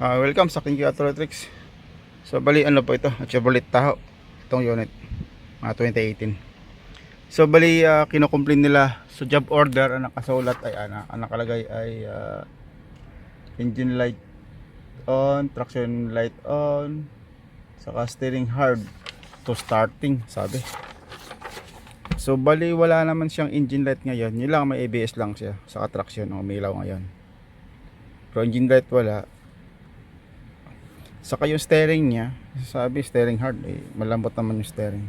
Welcome sa King Auto Tricks. So bali ano po ito, Chevrolet Tahoe. Itong unit, mga 2018. So bali kino-complain nila sa job order ang nakasulat ay ang nakalagay ay engine light on, traction light on, saka steering hard to starting sabi. So bali wala naman siyang engine light ngayon. Yun lang, may ABS lang siya, saka traction umilaw ngayon. Pero engine light wala. Saka yung steering niya, sabi steering hard, malambot naman yung steering.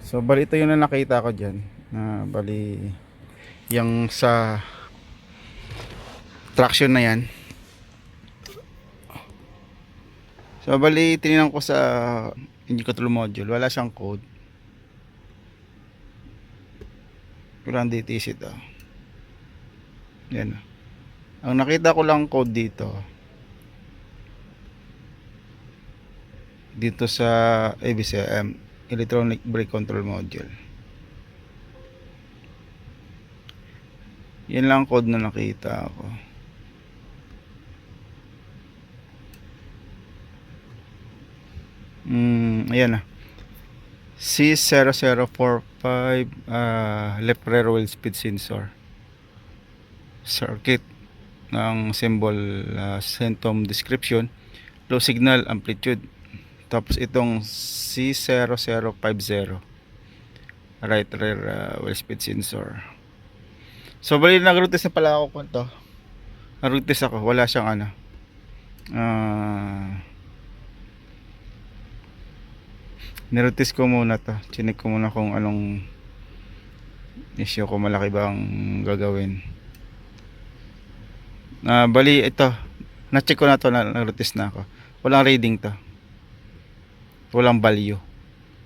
So bali ito yung nakita ko dyan, na bali yung sa traction na yan. So bali tinignan ko sa engine control module, wala siyang code. Kurang DTC ito. Yan. Ang nakita ko lang code dito sa ABCM, electronic brake control module. Yan lang code na nakita ako. Ayan na, C0045 left rear wheel speed sensor circuit ng symbol, CENTOM description, low signal amplitude. Tapos itong C0050 right rear wheel speed sensor. So bali nag-route test na pala ako kung to. Nag-route test ako, wala siyang niroute test ko muna to. Chinek ko muna kung anong issue, kung malaki ba ang gagawin. Bali ito, na-check ko na to, nag-route test na ako. Walang reading to. Walang value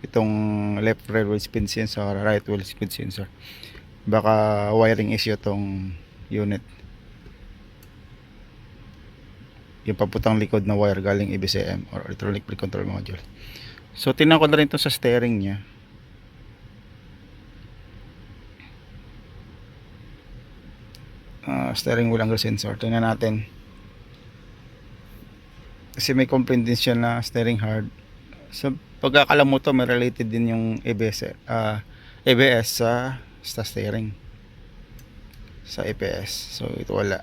itong left rear wheel speed sensor, right wheel speed sensor. Baka wiring issue tong unit, yung paputang likod na wire galing EBCM or electronic brake control module. So tingnan ko na rin to sa steering nya. Steering wheel angle sensor, tingnan natin, kasi may complaint din siya na steering hard. So pagkakalam mo to, may related din yung ABS sa steering, sa ABS. So ito wala.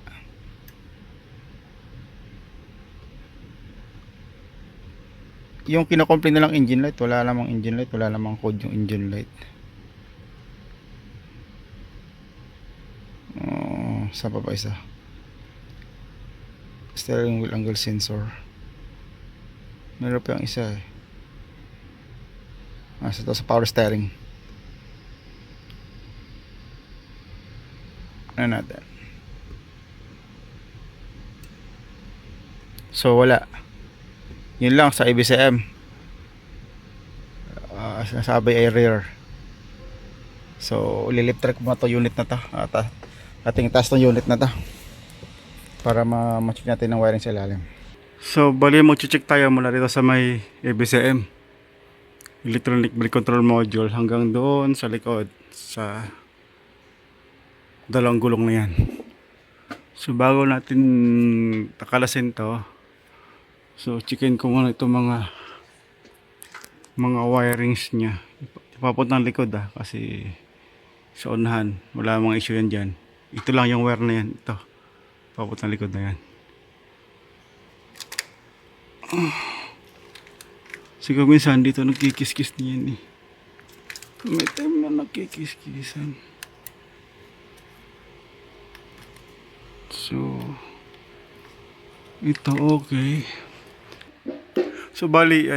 Yung kino-complain na lang engine light, wala namang engine light, wala namang code yung engine light. Saan pa ba isa? Steering wheel angle sensor, meron pa yung isa sa power steering. Ano natin? So wala. Yun lang sa ABCM. Sinasabi ay rear. So lilip track mo to unit na to. Ating taas ng unit na to para ma-check natin ang wiring sa ilalim. So bali mag-check tayo mula dito sa may ABCM, electronic brake control module, hanggang doon sa likod sa dalawang gulong na yan. So bago natin takalasin to, so checkin ko muna itong mga wirings nya. Ipapuntang likod kasi sa unahan wala mga issue yan dyan. Ito lang yung wire na yan, ito papuntang likod na yan. Siguro minsan dito nagkikis-kis niyan may time na nagkikis-kisan. So ito okay. So bali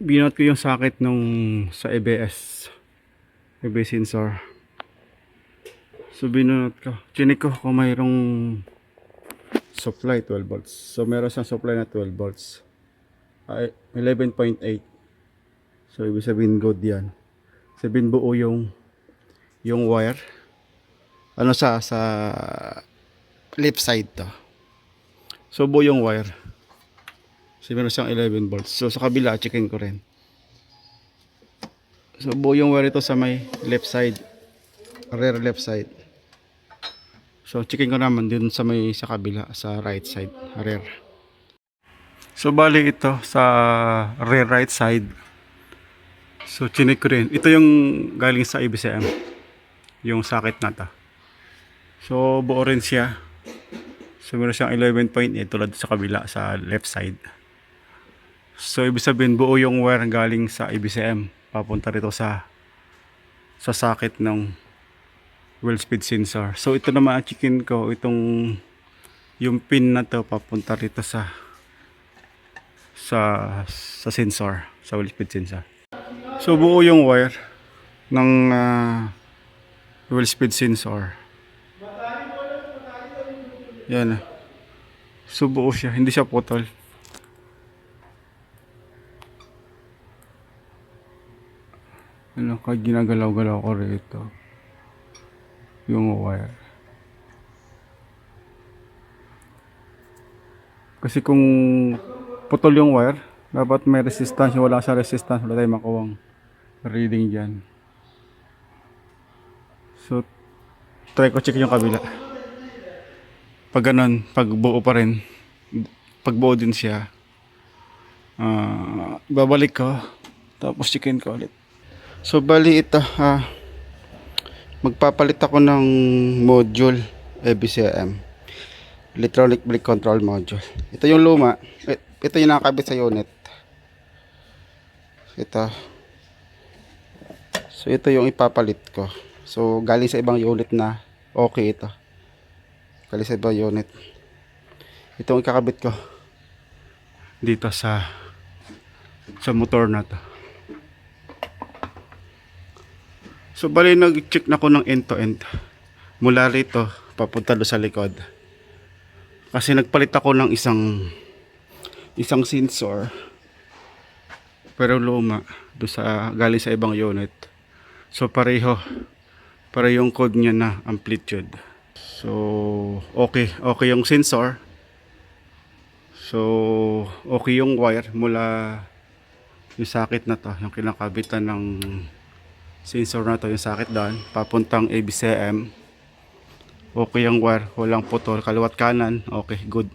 binot ko yung socket nung sa ABS sensor. So binunot ko, chinik ko kung mayroong supply 12 volts. So meron siyang supply na 12 volts, 11.8. So ibig sabihin good yan. Sabihin buo yung wire. Sa left side to. So buo yung wire. So meron siyang 11 volts. So sa kabila checkin ko rin. So buo yung wire ito sa may left side, rear left side. So checking ko naman dun sa may sa kabila sa right side, rear. So bali ito sa rear right side. So chinik ko rin. Ito yung galing sa ABCM. Yung socket na to. So buo rin siya. So meron siyang 11.8 tulad sa kabila sa left side. So ibig sabihin buo yung wire galing sa ABCM papunta rito sa socket ng wheel speed sensor. So ito naman ang chicken ko, itong yung pin na to papunta rito sa sensor, sa wheel speed sensor. So buo yung wire ng wheel speed sensor. Yan. So buo siya, hindi siya putol. Ano ka ginagalaw-galaw ko rito yung wire. Kasi kung putol yung wire, dapat may resistance. Wala sa resistance, wala tayong makuwang reading dyan. So try ko check yung kabila. Pag ganun, pag buo pa rin, pag buo din siya, babalik ko, tapos checkin ko ulit. So bali ito, magpapalit ako ng module ABCM, electronic brake control module. Ito yung luma, ito yung nakakabit sa unit. Ito. So ito yung ipapalit ko. So galing sa ibang unit na okay ito. Galing sa ibang unit. Ito yung ikakabit ko dito sa motor na to. So bali nag-check na ko ng end to end. Mula rito papunta do sa likod. Kasi nagpalit ako ng isang sensor. Pero luma do sa galing sa ibang unit. So pareho yung code niya na amplitude. So okay yung sensor. So okay yung wire mula yung socket na to, yung kinakabitan ng sensor na to, yung socket doon papuntang ABCM. Okay yung wire, walang putol, kaliwat kanan, okay, good.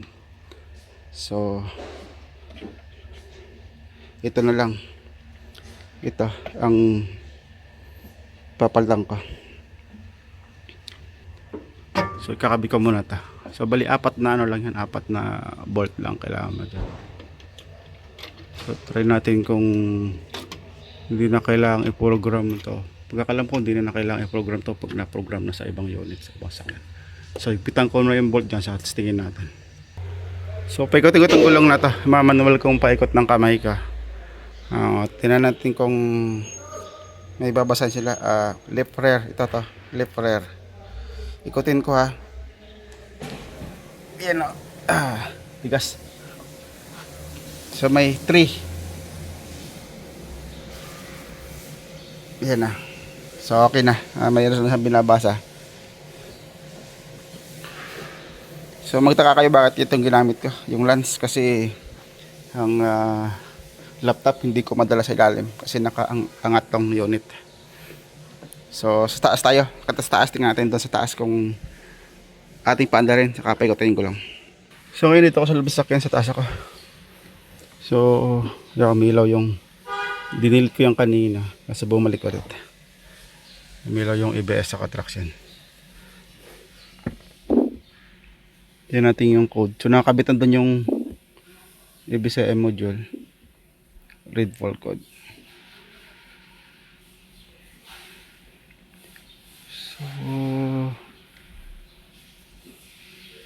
So ito na lang, ito ang papalitan ko. So ikakabit ko muna ta. So bali apat na ano lang yan, apat na bolt lang kailangan mo dyan. So try natin kung hindi na kailangang i-program ito. Pagkakalam ko hindi na kailangang i-program ito pag na-program na sa ibang unit, sa ibang sakyan. So ipitan ko na yung bolt dyan, sa testingin natin. So paikot-ikotin ko lang na ito, manual kong paikot ng kamay ka. Tingnan natin kung may babasan sila. Left rear, ito to, left rear. Ikutin ko ha. Yan o. Tigas. So may 3. Yan na. So okay na. Mayroon na binabasa. So magtaka kayo bakit itong ginamit ko. Yung lens kasi ang laptop hindi ko madala sa ilalim kasi nakaangat tong unit. So sa taas tayo. Katas-taas tingnan natin doon sa taas kung ating paanda rin. Saka paikotin ko lang. So ngayon dito ako sa labas sakyan, sa taas ako. So umilaw yung dinilit ko yung kanina kasi bumalik ulit. Umilaw yung ABS sa traction. Tignan natin yung code. So nakakabitan doon yung ABCM module. Read fault code.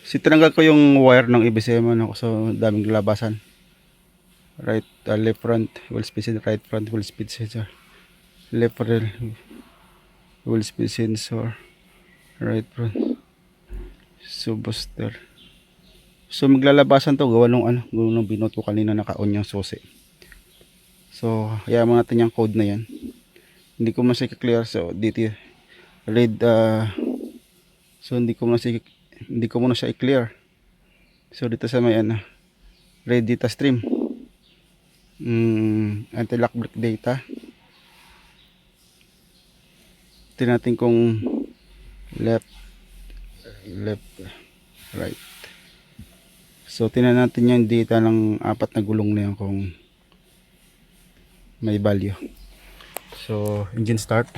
So tinanggal ko yung wire ng ABCM ano, so daming labasan. Right, left front wheel speed sensor, right front wheel speed sensor, left rear wheel speed sensor, right front. So booster. So maglalabasan to gawa nung binot ko kanina, naka-on yung susi. So hayaan mo natin yung code na yan. Hindi ko masaya clear, so dito read so hindi ko muna siya i-clear. So dito sa may read data stream, anti-lock brake data. Tingnan natin kung left left, right. So tingnan natin yung data ng apat na gulong na yan kung may value. So engine start.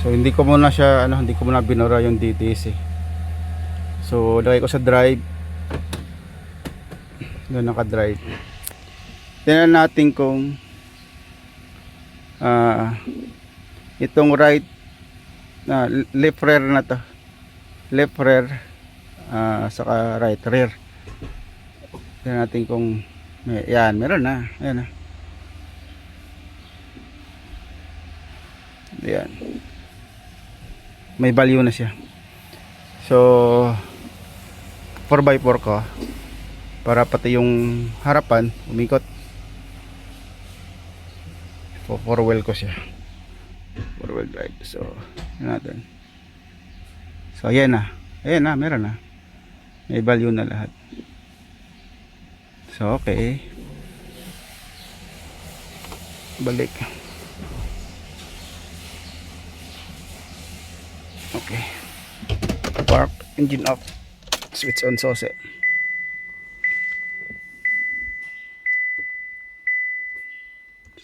So hindi ko muna binura yung DTC. So lagay ko sa drive. Doon naka-drive. Tingnan natin kung itong left rear na to. Left rear saka right rear. Tingnan natin kung meron na. Ayan na. Ayan. May value na siya. So 4x4 ko para pati yung harapan umikot. 4-wheel ko siya. 4-wheel drive. So yan natin. So ayan na. Meron na. May value na lahat. So okay. Balik. Okay. Park, engine off, switch on sose.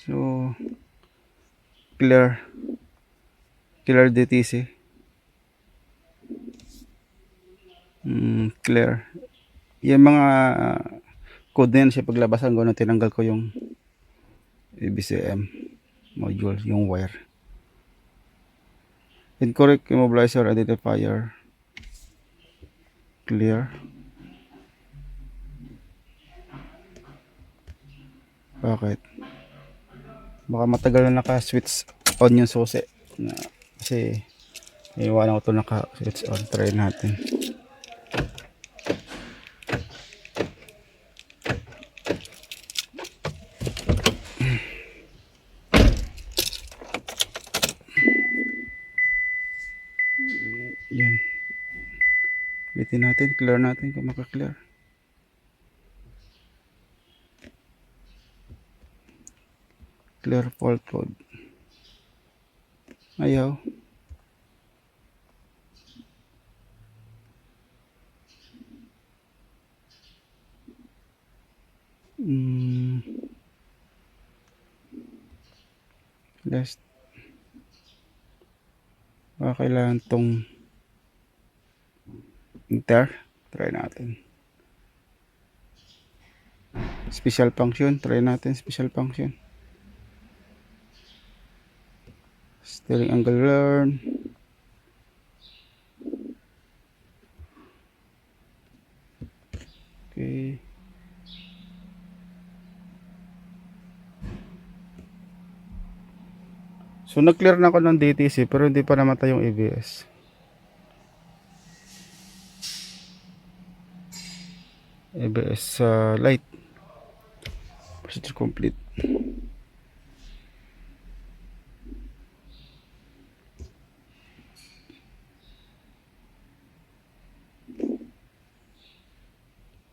So clear DTC. Clear. Yung mga code na yan siya paglabasan ko na tinanggal ko yung EBCM module, yung wire. Incorrect immobilizer identifier. Clear. Bakit? Baka matagal na naka-switch on yung susi na, kasi iiwanan ko ito naka-switch on. Try natin. Yan. Bitin natin, clear natin kung maka-clear. Clear fault code. Ayaw. Last. Baka kailangan tong enter. Try natin. Special function. Try natin special function. Steering angle learn. Okay. So nag-clear na ako ng DTC pero hindi pa namatay yung ABS. ABS light. Procedure complete.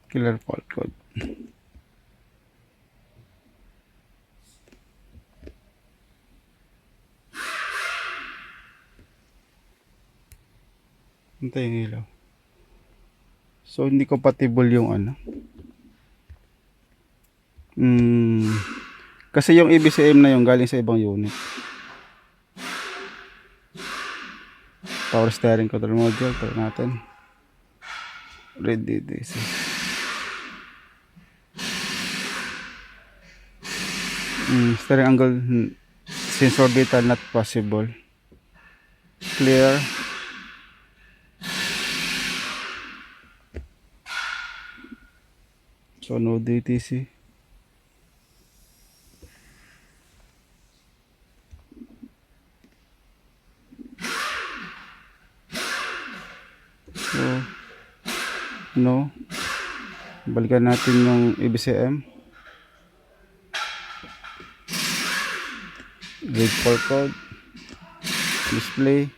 Killer fault code. Hintay yung ilaw. So hindi compatible yung ano. Kasi yung EBCM na yung galing sa ibang unit. Power steering control module. Try natin. Ready DC. Steering angle sensor data not possible. Clear. So no DTC. So no. Balikan natin yung EBCM. Read fault code. Display.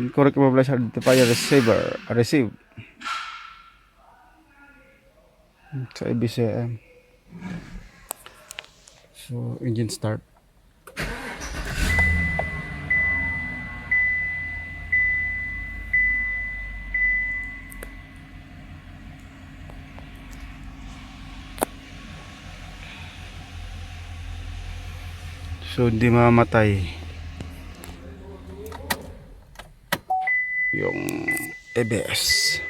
Incorrect immobilizer identifier receive. sa ABCM. So, engine start. So, hindi mamatay yung ABS.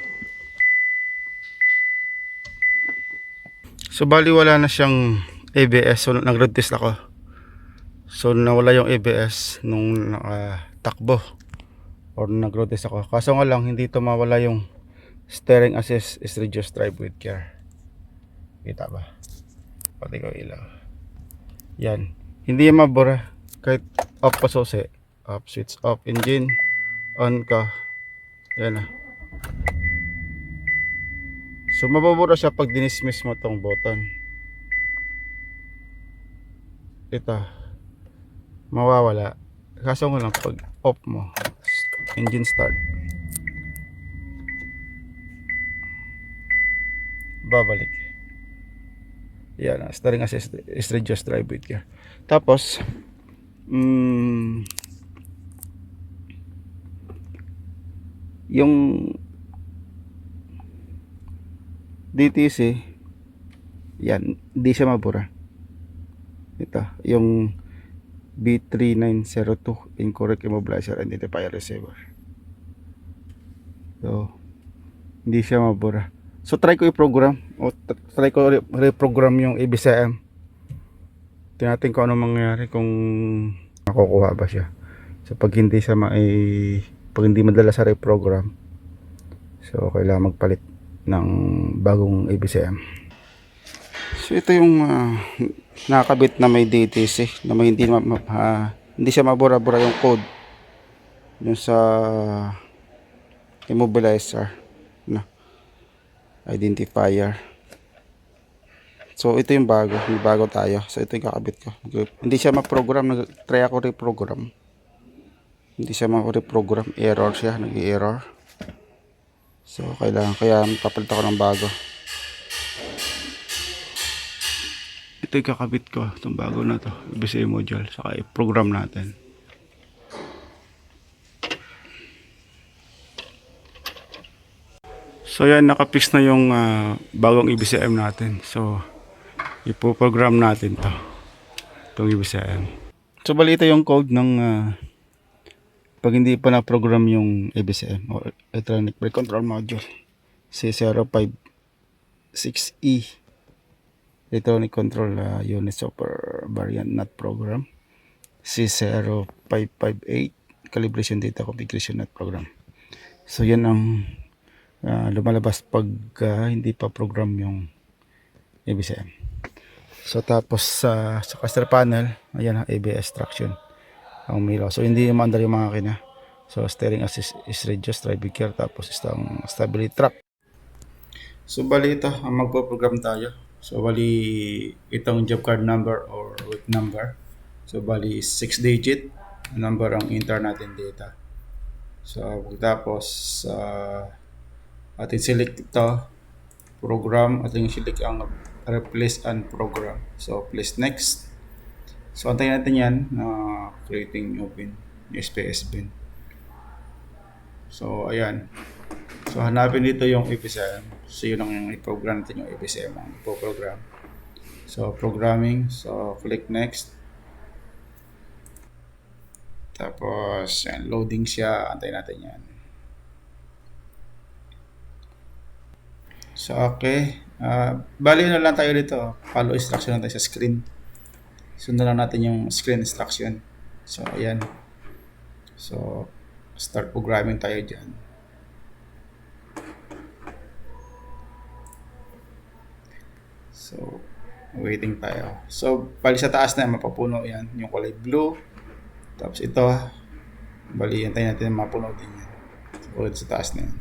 So, bali wala na siyang ABS. So, nag-road test ako. So, nawala yung ABS nung nakatakbo or nag-road test ako. Kaso nga lang, hindi ito mawala yung steering assist is reduced drive with care. Kita ba? Pati ko ilaw. Yan. Hindi yan mabura. Kahit off pa susi. Off, switch off, engine. On ka. Yan na. So, mababura siya pag dinismiss mo tong button. Ito. Mawawala. Kaso nga lang, pag off mo, engine start, babalik. Yan. Steering assist is reduced drive with care. Tapos, yung DTC, yan, hindi siya mabura. Ito, yung B3902 incorrect immobilizer identifier receiver. So, hindi siya mabura. So, try ko i-program o try ko reprogram yung ABCM. Tinatin ko ano mangyayari kung makukuha ba siya. So, pag hindi siya pag hindi madala sa reprogram, so kailangan magpalit ng bagong ABCM. So, ito yung nakakabit na may DTC na may hindi siya mabura-bura yung code yung sa immobilizer na identifier. So, ito yung bago. May bago tayo. So, ito yung kakabit ko. Hindi siya ma-program. Nag-try ako reprogram. Hindi siya ma-reprogram. Error siya. Nag-error. So, kailangan. Kaya papalit ako ng bago. Ito yung kakabit ko. Itong bago na to. ABCM module. Saka i-program natin. So, yan. Nakapix na yung bagong ABCM natin. So, ipo-program natin to itong ABCM. So, bali ito yung code ng pag hindi pa na-program yung ABCM o Electronic Brake Control Module C056E Electronic Control Unit Software Variant Not Program. C0558 Calibration Data Configuration Not Program. So, yan ang lumalabas pag hindi pa program yung ABCM. So, tapos sa caster panel, ayan ang ABS traction ang umilaw. So, hindi maandar yung makina. So, steering assist is reduced, drive with care. Tapos, itong stability track. So, bali ito, ang magpo-program tayo. So, bali itong job card number or route number. So, bali 6 digit number ang enter natin data. So, pagtapos, atin select ito, program, atin select ang replace and program. So, place next. So, antayin natin yan na creating open SPS bin. So, ayan. So, hanapin dito yung ABCM. So, yun ang i-program natin yung ABCM ang ipo-program. So, programming. So, click next. Tapos, yan, loading siya. Antayin natin yan. So, okay. Bali na lang tayo dito. Follow instruction natin sa screen. Sundan lang natin yung screen instruction. So, ayan. So, start programming tayo dyan. So, waiting tayo. So, bali sa taas na mapapuno yan. Yung kulay blue. Tapos ito, bali antayin natin mapuno din yan. So, ulit sa taas na yan.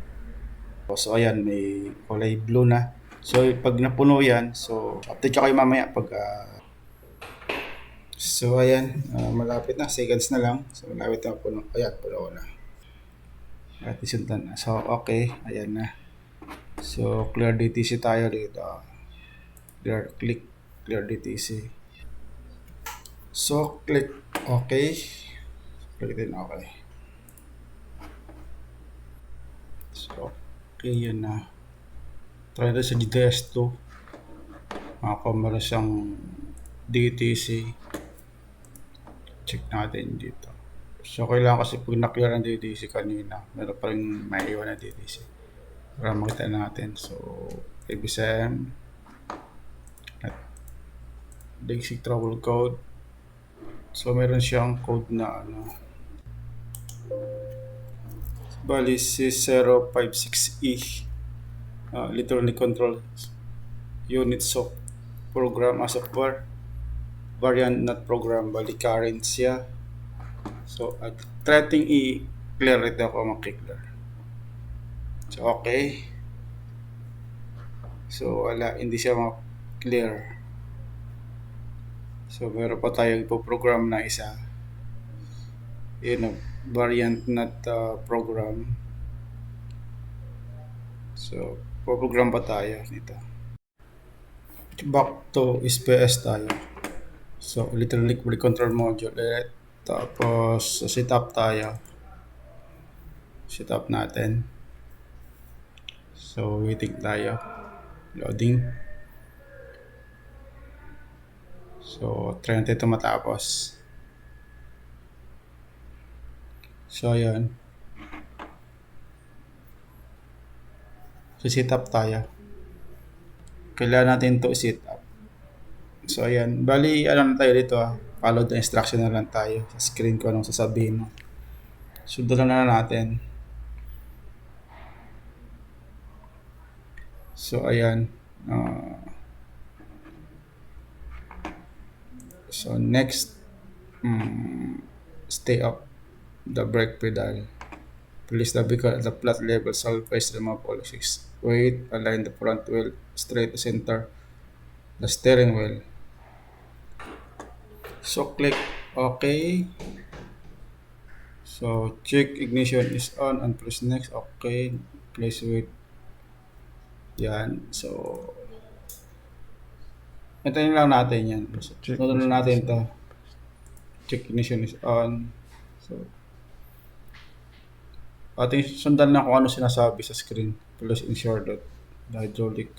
So, ayan, may kulay blue na. So, pag napuno yan, so, update ko kayo mamaya pag so, ayan, malapit na, seconds na lang. So, malapit na puno. Ayan, puno na. At isundan na. So, okay, ayan na. So, clear DTC tayo dito. click clear DTC. So click OK. Click din OK. So okay, yun na. Try na sa GTS 2. Makakamara siyang DTC. Check natin dito. So kailangan kasi pag na-clear ang DTC kanina, meron pa rin may iwan na DTC. Para makita natin. So ABSM at basic trouble code. So meron siyang code na ano, bali si 056E, literally control units of program as of variant not program, bali current siya. So at threading i-clear ito ako makiklear. So okay. So wala, hindi siya clear. So meron pa tayong ipo-program na isa. Yun, variant not program. So po-program pa tayo nito. Back to SPS tayo. So literally control module ulit. Tapos setup tayo. Setup natin. So waiting tayo. Loading. So try natin ito matapos. So ayan. So setup tayo. Kailangan natin ito set up. So ayan. Bali alam na tayo dito follow the instruction na lang tayo. Sa screen ko anong sasabihin mo. Sundan na natin. So ayan. So next, stay up the brake pedal. Release the vehicle at the flat level. Solve face remove all six. Wait, align the front wheel straight to center the steering wheel. So click OK. So check ignition is on and press next. Okay. Place wait. Yan. So hintayin lang natin yan. Sunod na natin ito. Check ignition is on. So ating sundan na kung ano sinasabi sa screen. Plus ensure that the hydraulic.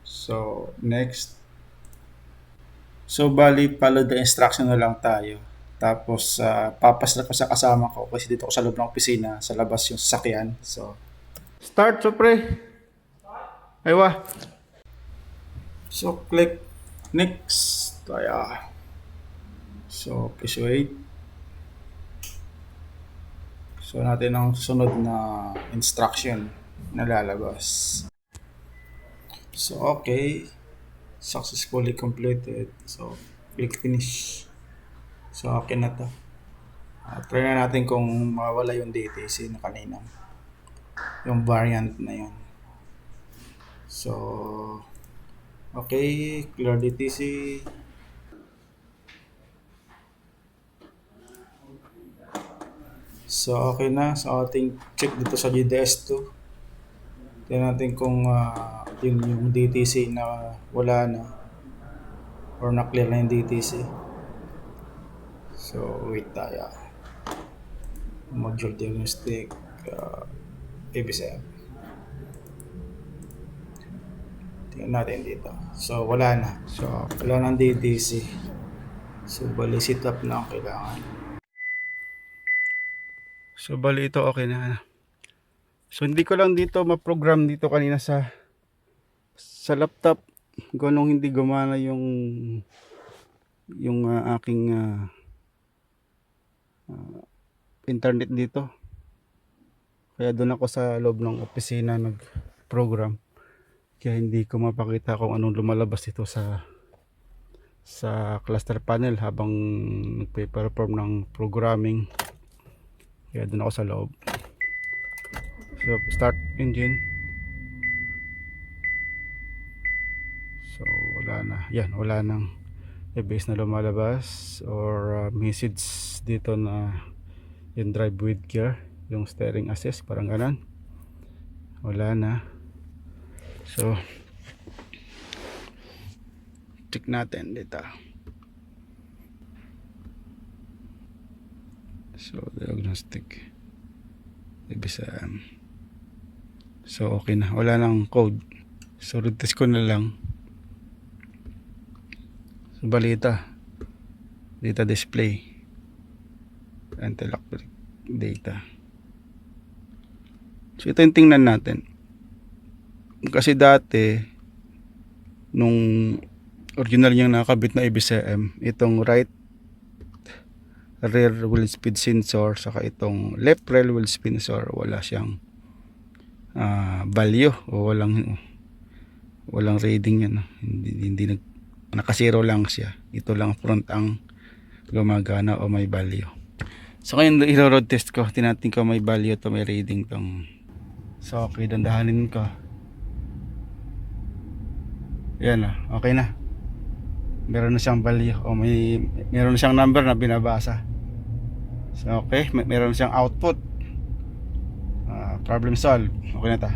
So next. So bali follow the instruction na lang tayo. Tapos papasla ko sa kasama ko kasi dito ko sa loob ng opisina, sa labas yung sasakyan. So start so pre. Aywa. So click next tayo. So please wait. So natin ang susunod na instruction na lalabas. So okay. Successfully completed. So click finish. So okay na to. Try na natin kung mawala yung DTC na kanina. Yung variant na yun. So okay, clear DTC. So okay na. So ating check dito sa GDS2. Tingnan natin kung yung DTC na wala na or na-clear na yung DTC. So wait tayo. Module diagnostic ABSM. Tingnan natin dito. So wala na. So wala nang DTC. So bali set up na ang kailangan. So bali ito okay na. So hindi ko lang dito ma-program dito kanina sa laptop kung anong hindi gumana yung aking internet dito. Kaya doon ako sa loob ng opisina nag-program. Kaya hindi ko mapakita kung anong lumalabas dito sa cluster panel habang nagpe-perform ng programming. Kaya doon ako sa loob. So start engine. So wala na. Yan, wala nang base na lumalabas or message dito na yung drive with gear, yung steering assist, parang ganon. Wala na. So check natin dito. So diagnostic IBCM. So okay na, wala nang code. So retest ko na lang. So balita, data display, anti-lock data. So ito yung tingnan natin. Kasi dati nung original yung nakakabit na IBCM, itong right rear wheel speed sensor saka itong left rear wheel speed sensor, wala siyang value o walang reading yan. Hindi nakasiro lang siya. Ito lang front ang gumagana o may value. So ngayon i-road test ko, tinatin ko may value to, may reading tong. So okay, dandahanin ko. Yan na, okay na. Meron na siyang value o meron na siyang number na binabasa. So okay, meron na siyang output. Problem solved. Okay na ta.